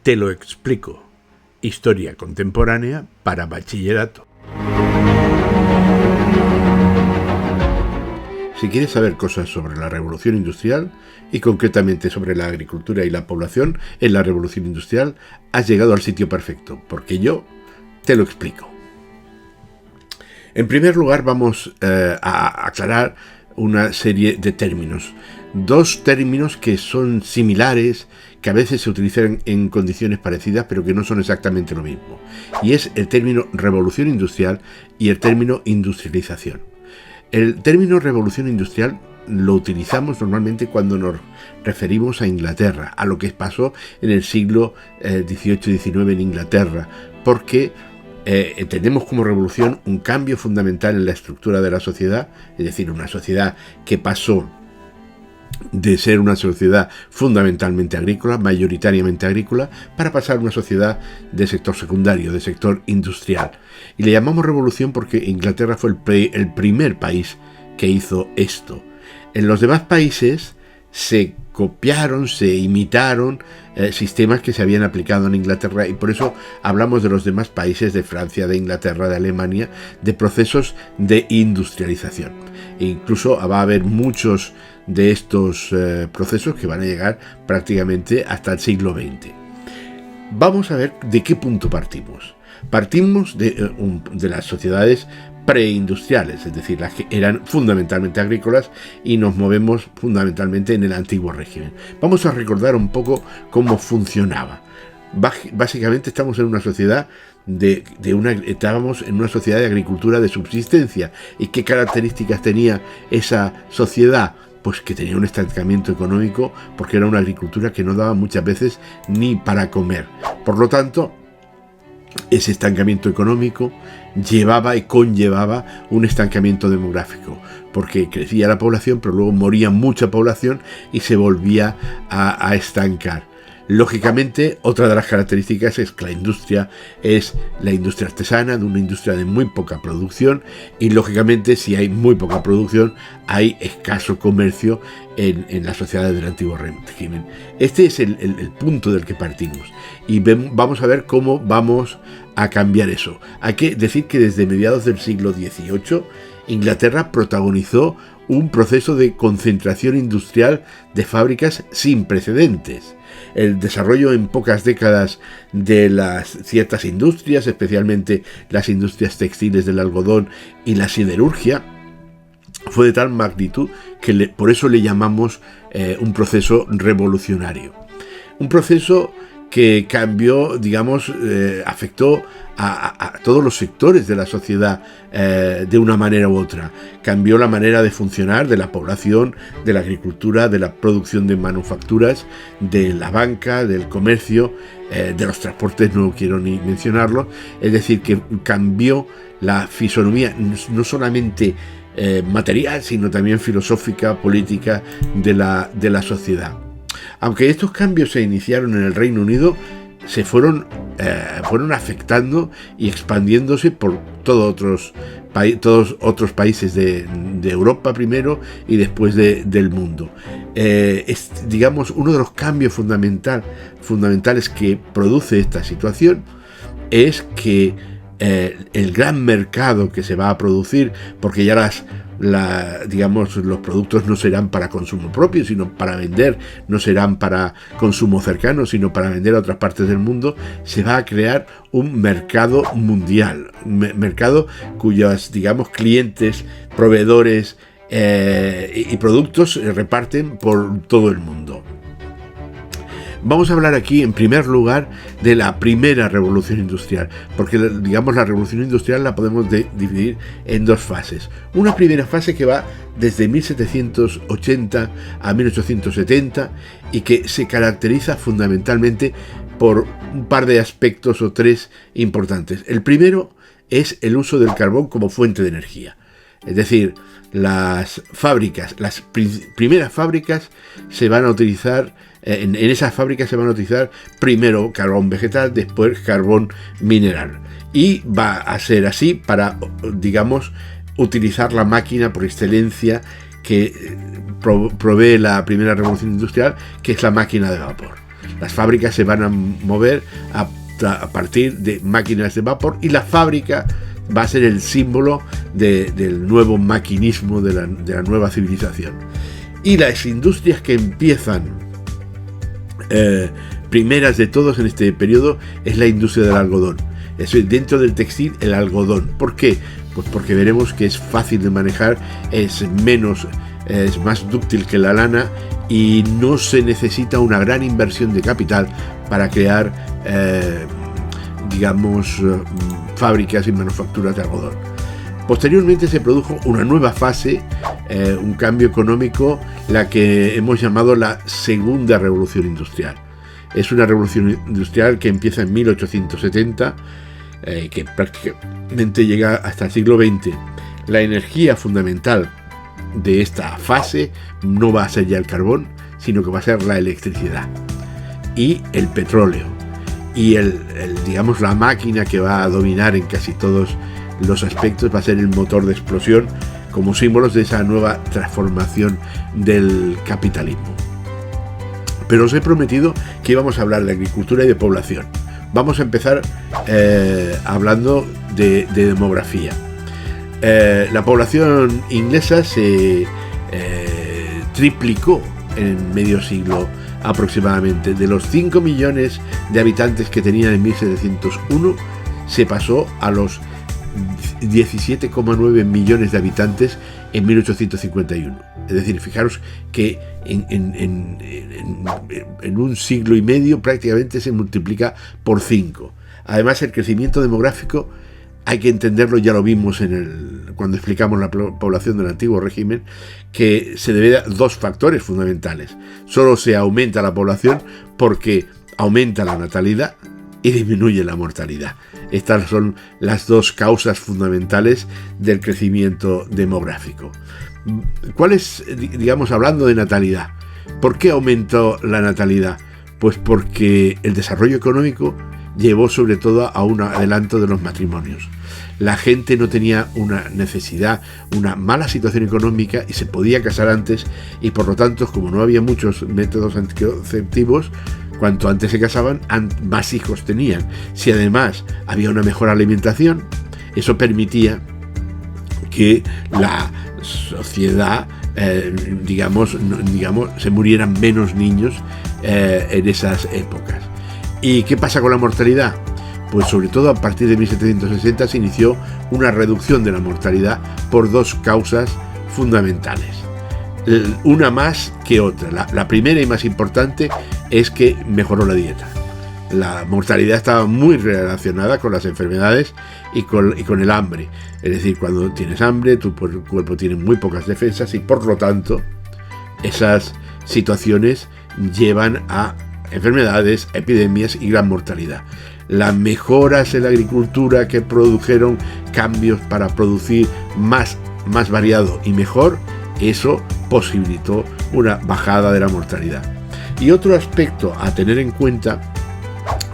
Te lo explico. Historia contemporánea para bachillerato. Si quieres saber cosas sobre la Revolución Industrial y concretamente sobre la agricultura y la población en la Revolución Industrial, has llegado al sitio perfecto, porque yo te lo explico. En primer lugar, vamos a aclarar una serie de términos. Dos términos que son similares, que a veces se utilizan en condiciones parecidas, pero que no son exactamente lo mismo. Y es el término revolución industrial y el término industrialización. El término revolución industrial lo utilizamos normalmente cuando nos referimos a Inglaterra, a lo que pasó en el siglo XVIII-XIX en Inglaterra, porque entendemos como revolución un cambio fundamental en la estructura de la sociedad, es decir, una sociedad que pasó de ser una sociedad fundamentalmente agrícola, mayoritariamente agrícola, para pasar a una sociedad de sector secundario, de sector industrial. Y le llamamos revolución porque Inglaterra fue el primer país que hizo esto. En los demás países se copiaron, se imitaron sistemas que se habían aplicado en Inglaterra, y por eso hablamos de los demás países, de Francia, de Inglaterra, de Alemania, de procesos de industrialización. E incluso va a haber muchos de estos procesos que van a llegar prácticamente hasta el siglo XX. Vamos a ver de qué punto partimos. Partimos de las sociedades preindustriales, es decir, las que eran fundamentalmente agrícolas, y nos movemos fundamentalmente en el antiguo régimen. Vamos a recordar un poco cómo funcionaba. Básicamente estamos en una sociedad estábamos en una sociedad de agricultura de subsistencia. ¿Y qué características tenía esa sociedad? Pues que tenía un estancamiento económico, porque era una agricultura que no daba muchas veces ni para comer. Por lo tanto, ese estancamiento económico llevaba y conllevaba un estancamiento demográfico, porque crecía la población, pero luego moría mucha población y se volvía a estancar. Lógicamente, otra de las características es que la industria es la industria artesana, de una industria de muy poca producción, y lógicamente, si hay muy poca producción, hay escaso comercio en las sociedades del antiguo régimen. Este es el punto del que partimos, y vamos a ver cómo vamos a cambiar eso. Hay que decir que desde mediados del siglo XVIII, Inglaterra protagonizó un proceso de concentración industrial de fábricas sin precedentes. El desarrollo en pocas décadas de las ciertas industrias, especialmente las industrias textiles del algodón y la siderurgia, fue de tal magnitud que por eso le llamamos un proceso revolucionario. Un proceso que cambió, afectó a todos los sectores de la sociedad de una manera u otra. Cambió la manera de funcionar de la población, de la agricultura, de la producción de manufacturas, de la banca, del comercio, de los transportes, no quiero ni mencionarlo. Es decir, que cambió la fisonomía, no solamente material, sino también filosófica, política de la sociedad. Aunque estos cambios se iniciaron en el Reino Unido, se fueron afectando y expandiéndose por todos otros países de Europa primero y después del mundo. Es, uno de los cambios fundamentales que produce esta situación es que el gran mercado que se va a producir, porque ya los productos no serán para consumo propio, sino para vender, no serán para consumo cercano, sino para vender a otras partes del mundo. Se va a crear un mercado mundial, mercado cuyos, clientes, proveedores y productos se reparten por todo el mundo. Vamos a hablar aquí, en primer lugar, de la primera revolución industrial, porque, la revolución industrial la podemos dividir en dos fases. Una primera fase que va desde 1780 a 1870 y que se caracteriza fundamentalmente por un par de aspectos o tres importantes. El primero es el uso del carbón como fuente de energía. Es decir, las primeras fábricas se van a utilizar, en esas fábricas se van a utilizar primero carbón vegetal, después carbón mineral. Y va a ser así para, utilizar la máquina por excelencia que provee la primera revolución industrial, que es la máquina de vapor. Las fábricas se van a mover a partir de máquinas de vapor, y la fábrica va a ser el símbolo del nuevo maquinismo de la nueva civilización. Y las industrias que empiezan primeras de todos en este periodo es la industria del algodón. Es dentro del textil, el algodón. ¿Por qué? Pues porque veremos que es fácil de manejar, es más dúctil que la lana, y no se necesita una gran inversión de capital para crear fábricas y manufacturas de algodón. Posteriormente se produjo una nueva fase, un cambio económico, la que hemos llamado la Segunda Revolución Industrial. Es una revolución industrial que empieza en 1870, que prácticamente llega hasta el siglo XX. La energía fundamental de esta fase no va a ser ya el carbón, sino que va a ser la electricidad y el petróleo. Y la máquina que va a dominar en casi todos los aspectos va a ser el motor de explosión, como símbolos de esa nueva transformación del capitalismo. Pero os he prometido que íbamos a hablar de agricultura y de población. Vamos a empezar hablando de demografía. La población inglesa se triplicó en medio siglo aproximadamente. De los 5 millones de habitantes que tenían en 1701, se pasó a los 17,9 millones de habitantes en 1851. Es decir, fijaros que en un siglo y medio prácticamente se multiplica por 5. Además, el crecimiento demográfico hay que entenderlo, ya lo vimos cuando explicamos la población del antiguo régimen, que se debe a dos factores fundamentales. Solo se aumenta la población porque aumenta la natalidad y disminuye la mortalidad. Estas son las dos causas fundamentales del crecimiento demográfico. ¿Cuál es, hablando de natalidad? ¿Por qué aumentó la natalidad? Pues porque el desarrollo económico llevó sobre todo a un adelanto de los matrimonios. La gente no tenía una necesidad, una mala situación económica, y se podía casar antes, y por lo tanto, como no había muchos métodos anticonceptivos, cuanto antes se casaban, más hijos tenían. Si además había una mejor alimentación, eso permitía que la sociedad, se murieran menos niños en esas épocas. ¿Y qué pasa con la mortalidad? Pues sobre todo a partir de 1760 se inició una reducción de la mortalidad por dos causas fundamentales. Una más que otra. La primera y más importante es que mejoró la dieta. La mortalidad estaba muy relacionada con las enfermedades y con el hambre. Es decir, cuando tienes hambre, tu cuerpo tiene muy pocas defensas, y por lo tanto esas situaciones llevan a enfermedades, epidemias y gran mortalidad. Las mejoras en la agricultura que produjeron cambios para producir más variado y mejor, eso posibilitó una bajada de la mortalidad. Y otro aspecto a tener en cuenta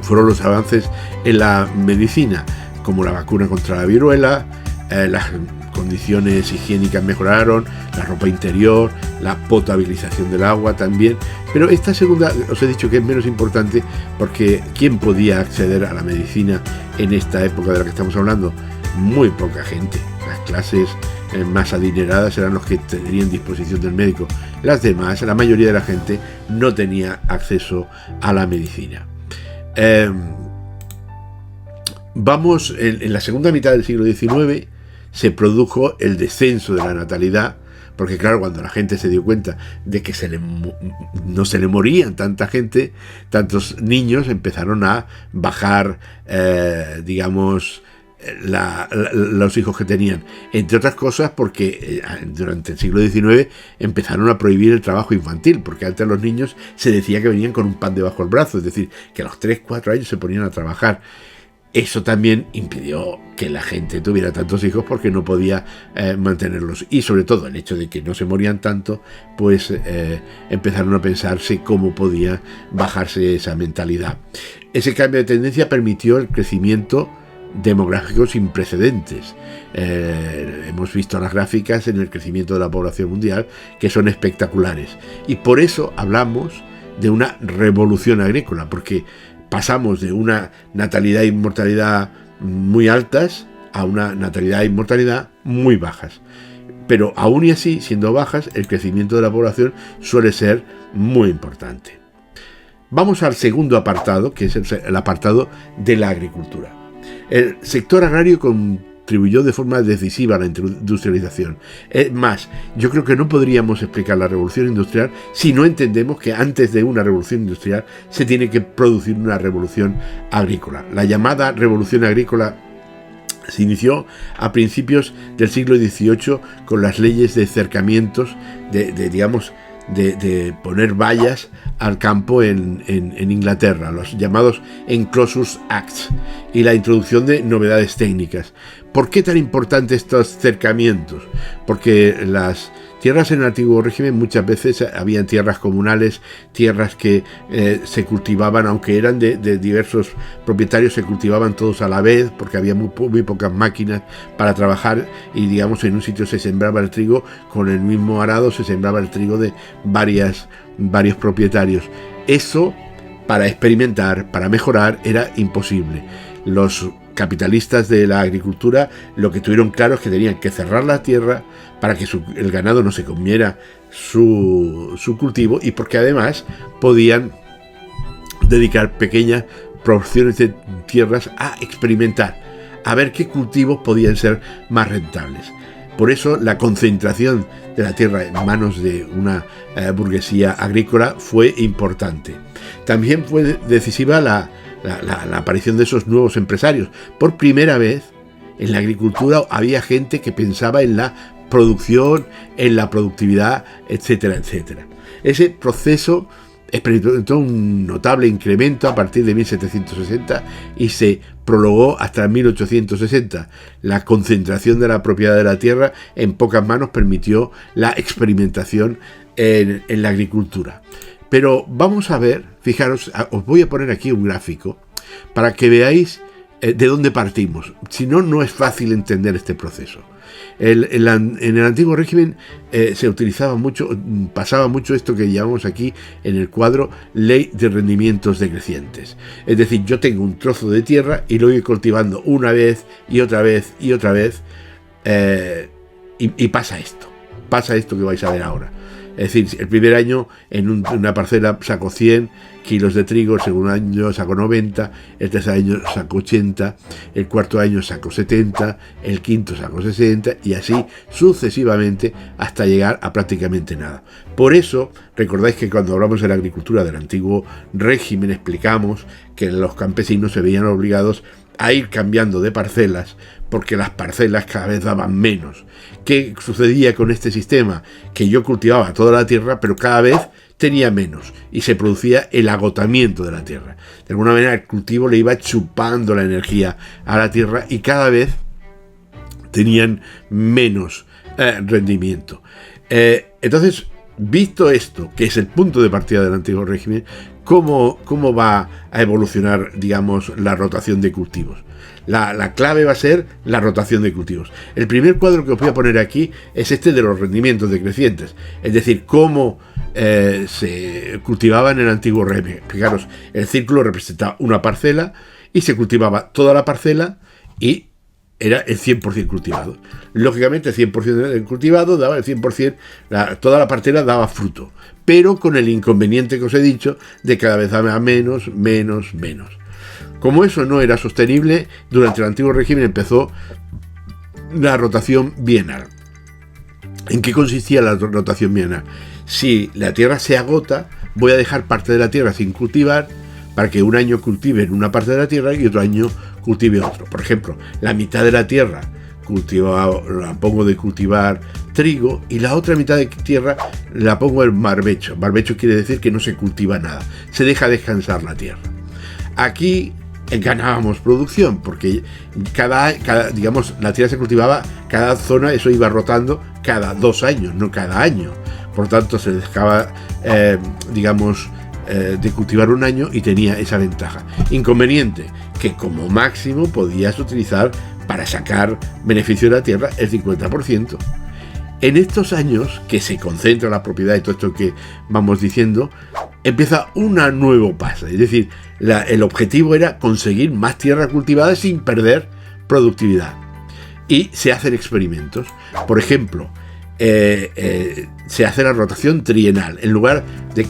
fueron los avances en la medicina, como la vacuna contra la viruela, las condiciones higiénicas mejoraron, la ropa interior, la potabilización del agua también. Pero esta segunda os he dicho que es menos importante, porque ¿quién podía acceder a la medicina en esta época de la que estamos hablando? Muy poca gente. Las clases más adineradas eran los que tenían disposición del médico. Las demás, la mayoría de la gente, no tenía acceso a la medicina. En la segunda mitad del siglo XIX se produjo el descenso de la natalidad, porque claro, cuando la gente se dio cuenta de que no se le morían tanta gente, tantos niños, empezaron a bajar, los hijos que tenían. Entre otras cosas porque durante el siglo XIX empezaron a prohibir el trabajo infantil, porque antes los niños se decía que venían con un pan debajo del brazo, es decir, que a los 3-4 años se ponían a trabajar. Eso también impidió que la gente tuviera tantos hijos, porque no podía mantenerlos. Y sobre todo el hecho de que no se morían tanto, pues empezaron a pensarse cómo podía bajarse esa mentalidad. Ese cambio de tendencia permitió el crecimiento demográfico sin precedentes. Hemos visto las gráficas en el crecimiento de la población mundial, que son espectaculares. Y por eso hablamos de una revolución agrícola, porque pasamos de una natalidad e mortalidad muy altas a una natalidad e mortalidad muy bajas. Pero aún y así, siendo bajas, el crecimiento de la población suele ser muy importante. Vamos al segundo apartado, que es el apartado de la agricultura. El sector agrario contribuyó de forma decisiva a la industrialización. Es más, yo creo que no podríamos explicar la revolución industrial si no entendemos que antes de una revolución industrial se tiene que producir una revolución agrícola. La llamada revolución agrícola se inició a principios del siglo XVIII con las leyes de cercamientos, de poner vallas al campo en Inglaterra, los llamados Enclosures Acts, y la introducción de novedades técnicas. ¿Por qué tan importantes estos cercamientos? Porque las tierras en el antiguo régimen muchas veces habían tierras comunales, tierras que se cultivaban, aunque eran de diversos propietarios, se cultivaban todos a la vez, porque había muy pocas máquinas para trabajar, y digamos en un sitio se sembraba el trigo, con el mismo arado se sembraba el trigo de varios propietarios. Eso, para experimentar, para mejorar, era imposible. Los capitalistas de la agricultura lo que tuvieron claro es que tenían que cerrar la tierra para que el ganado no se comiera su cultivo, y porque además podían dedicar pequeñas porciones de tierras a experimentar, a ver qué cultivos podían ser más rentables. Por eso la concentración de la tierra en manos de una burguesía agrícola fue importante. También fue decisiva la aparición de esos nuevos empresarios. Por primera vez en la agricultura había gente que pensaba en la producción, en la productividad, etcétera, etcétera. Ese proceso experimentó un notable incremento a partir de 1760 y se prolongó hasta 1860. La concentración de la propiedad de la tierra en pocas manos permitió la experimentación en la agricultura. Pero vamos a ver, fijaros, os voy a poner aquí un gráfico para que veáis de dónde partimos. Si no, no es fácil entender este proceso. En el antiguo régimen se utilizaba mucho, pasaba mucho esto que llamamos aquí en el cuadro ley de rendimientos decrecientes. Es decir, yo tengo un trozo de tierra y lo voy cultivando una vez y otra vez y otra vez, y pasa esto que vais a ver ahora. Es decir, el primer año en una parcela saco 100 kilos de trigo, el segundo año saco 90, el tercer año saco 80, el cuarto año saco 70, el quinto saco 60, y así sucesivamente hasta llegar a prácticamente nada. Por eso, recordáis que cuando hablamos de la agricultura del antiguo régimen explicamos que los campesinos se veían obligados a ir cambiando de parcelas, porque las parcelas cada vez daban menos. ¿Qué sucedía con este sistema? Que yo cultivaba toda la tierra, pero cada vez tenía menos, y se producía el agotamiento de la tierra. De alguna manera el cultivo le iba chupando la energía a la tierra y cada vez tenían menos rendimiento. Entonces, visto esto, que es el punto de partida del antiguo régimen, ¿cómo va a evolucionar, digamos, la rotación de cultivos? La clave va a ser la rotación de cultivos. El primer cuadro que os voy a poner aquí es este de los rendimientos decrecientes, es decir, cómo se cultivaba en el antiguo régimen. Fijaros, el círculo representa una parcela y se cultivaba toda la parcela y era el 100% cultivado. Lógicamente el 100% cultivado daba el 100%, toda la parcela daba fruto, pero con el inconveniente que os he dicho de cada vez daba menos. Como eso no era sostenible, durante el antiguo régimen empezó la rotación bienal. ¿En qué consistía la rotación bienal? Si la tierra se agota, voy a dejar parte de la tierra sin cultivar para que un año cultive en una parte de la tierra y otro año cultive otro. Por ejemplo, la mitad de la tierra la pongo de cultivar trigo y la otra mitad de tierra la pongo en barbecho. Barbecho quiere decir que no se cultiva nada, se deja descansar la tierra. Aquí ganábamos producción porque digamos, la tierra se cultivaba cada zona, eso iba rotando cada 2 años, no cada año. Por tanto, se dejaba, de cultivar un año y tenía esa ventaja. Inconveniente, que como máximo podías utilizar para sacar beneficio de la tierra el 50%. En estos años que se concentra la propiedad y todo esto que vamos diciendo, empieza una nueva fase. Es decir, el objetivo era conseguir más tierra cultivada sin perder productividad. Y se hacen experimentos. Por ejemplo, se hace la rotación trienal. En lugar de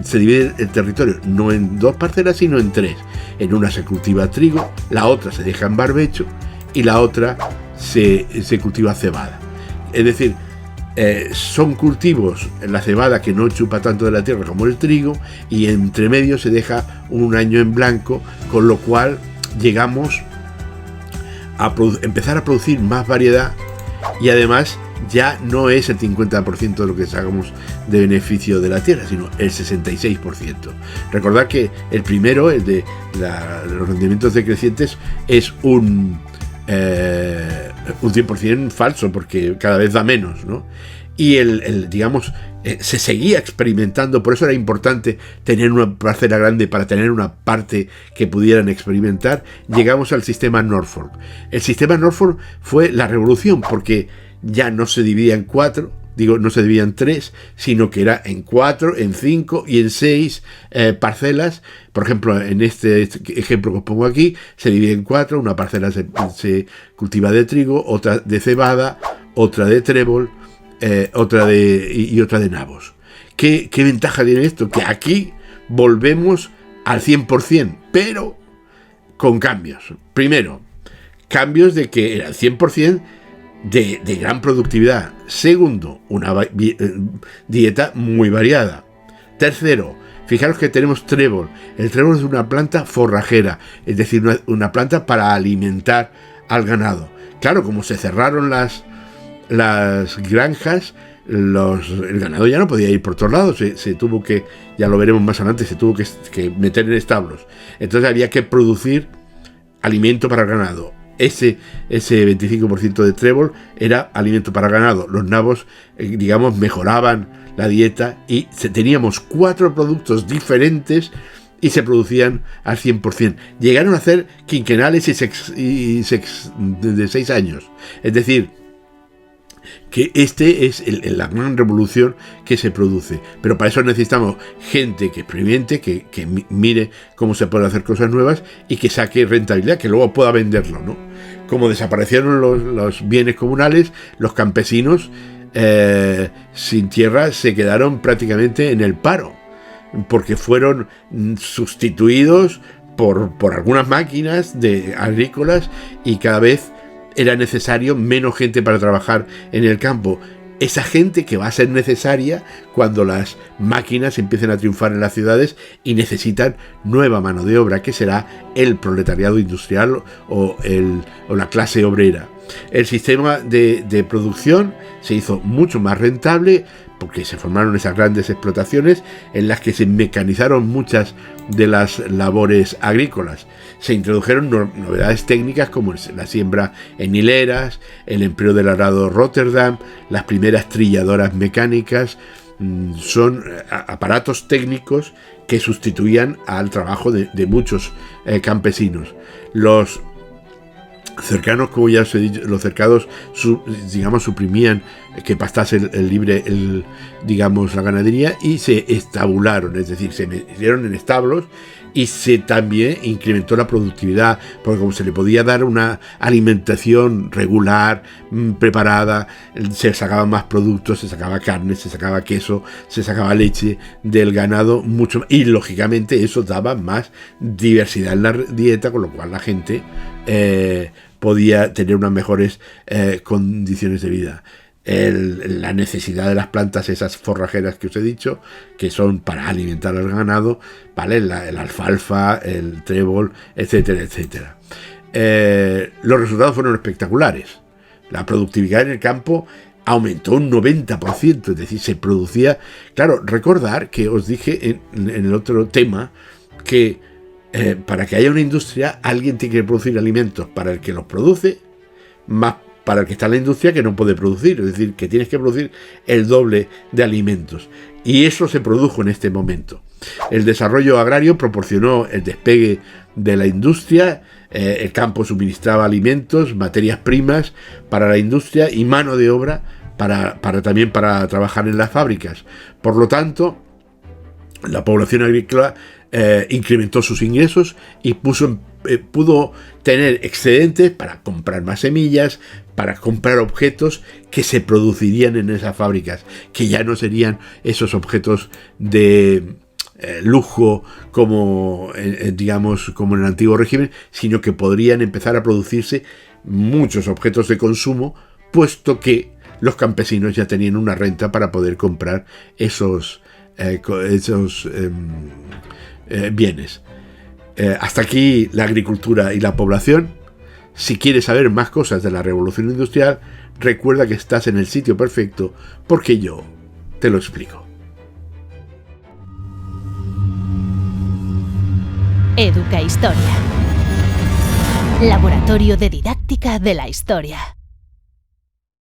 se divide el territorio no en 2 parcelas, sino en 3. En una se cultiva trigo, la otra se deja en barbecho y la otra se cultiva cebada. Es decir, son cultivos, la cebada que no chupa tanto de la tierra como el trigo, y entre medio se deja un año en blanco, con lo cual llegamos a empezar a producir más variedad, y además ya no es el 50% de lo que sacamos de beneficio de la tierra, sino el 66%. Recordad que el primero, el de los rendimientos decrecientes, es un 100% falso, porque cada vez da menos, ¿no? Y digamos, se seguía experimentando. Por eso era importante tener una parcela grande, para tener una parte que pudieran experimentar. Llegamos al sistema Norfolk. El sistema Norfolk fue la revolución, porque ya no se dividía en 4, no se dividía en 3, sino que era en 4, en 5 y en 6 parcelas. Por ejemplo, en este ejemplo que os pongo aquí, se divide en 4, una parcela se cultiva de trigo, otra de cebada, otra de trébol, otra de nabos. ¿Qué ventaja tiene esto? Que aquí volvemos al 100%, pero con cambios. Primero, cambios de que era el 100% de gran productividad. Segundo, una dieta muy variada. Tercero, fijaros que tenemos trébol. El trébol es una planta forrajera, es decir, una planta para alimentar al ganado. Claro, como se cerraron las granjas, el ganado ya no podía ir por todos lados, se tuvo que, ya lo veremos más adelante, se tuvo que meter en establos. Entonces había que producir alimento para el ganado. Ese 25% de trébol era alimento para ganado. Los nabos, digamos, mejoraban la dieta, y teníamos 4 productos diferentes y se producían al 100%. Llegaron a hacer quinquenales de 6 años. Es decir, que este es la gran revolución que se produce. Pero para eso necesitamos gente que experimente, que mire cómo se pueden hacer cosas nuevas y que saque rentabilidad, que luego pueda venderlo, ¿no? Como desaparecieron los bienes comunales, los campesinos sin tierra se quedaron prácticamente en el paro, porque fueron sustituidos por algunas máquinas agrícolas, y cada vez era necesario menos gente para trabajar en el campo. Esa gente que va a ser necesaria cuando las máquinas empiecen a triunfar en las ciudades y necesitan nueva mano de obra, que será el proletariado industrial o la clase obrera. El sistema de producción se hizo mucho más rentable, porque se formaron esas grandes explotaciones en las que se mecanizaron muchas de las labores agrícolas. Se introdujeron novedades técnicas como la siembra en hileras, el empleo del arado Rotterdam, las primeras trilladoras mecánicas. Son aparatos técnicos que sustituían al trabajo de muchos campesinos. Los cercanos, como ya os he dicho, los cercados, digamos, suprimían que pastase la ganadería, y se estabularon, es decir, se metieron en establos, y se también incrementó la productividad, porque como se le podía dar una alimentación regular, preparada, se sacaban más productos, se sacaba carne, se sacaba queso, se sacaba leche del ganado, mucho más, y lógicamente eso daba más diversidad en la dieta, con lo cual la gente podía tener unas mejores condiciones de vida. La necesidad de las plantas, esas forrajeras que os he dicho, que son para alimentar al ganado, ¿vale? El alfalfa, el trébol, etcétera, etcétera. Los resultados fueron espectaculares. La productividad en el campo aumentó un 90%, es decir, se producía. Claro, recordar que os dije en el otro tema que para que haya una industria, alguien tiene que producir alimentos para el que los produce, más para el que está en la industria, que no puede producir. Es decir, que tienes que producir el doble de alimentos. Y eso se produjo en este momento. El desarrollo agrario proporcionó el despegue de la industria. El campo suministraba alimentos, materias primas para la industria y mano de obra también para trabajar en las fábricas. Por lo tanto, la población agrícola incrementó sus ingresos y pudo tener excedentes para comprar más semillas, para comprar objetos que se producirían en esas fábricas, que ya no serían esos objetos de lujo como digamos como en el antiguo régimen, sino que podrían empezar a producirse muchos objetos de consumo, puesto que los campesinos ya tenían una renta para poder comprar esos bienes. Hasta aquí la agricultura y la población. Si quieres saber más cosas de la revolución industrial, recuerda que estás en el sitio perfecto, porque yo te lo explico. Educa Historia. Laboratorio de Didáctica de la Historia.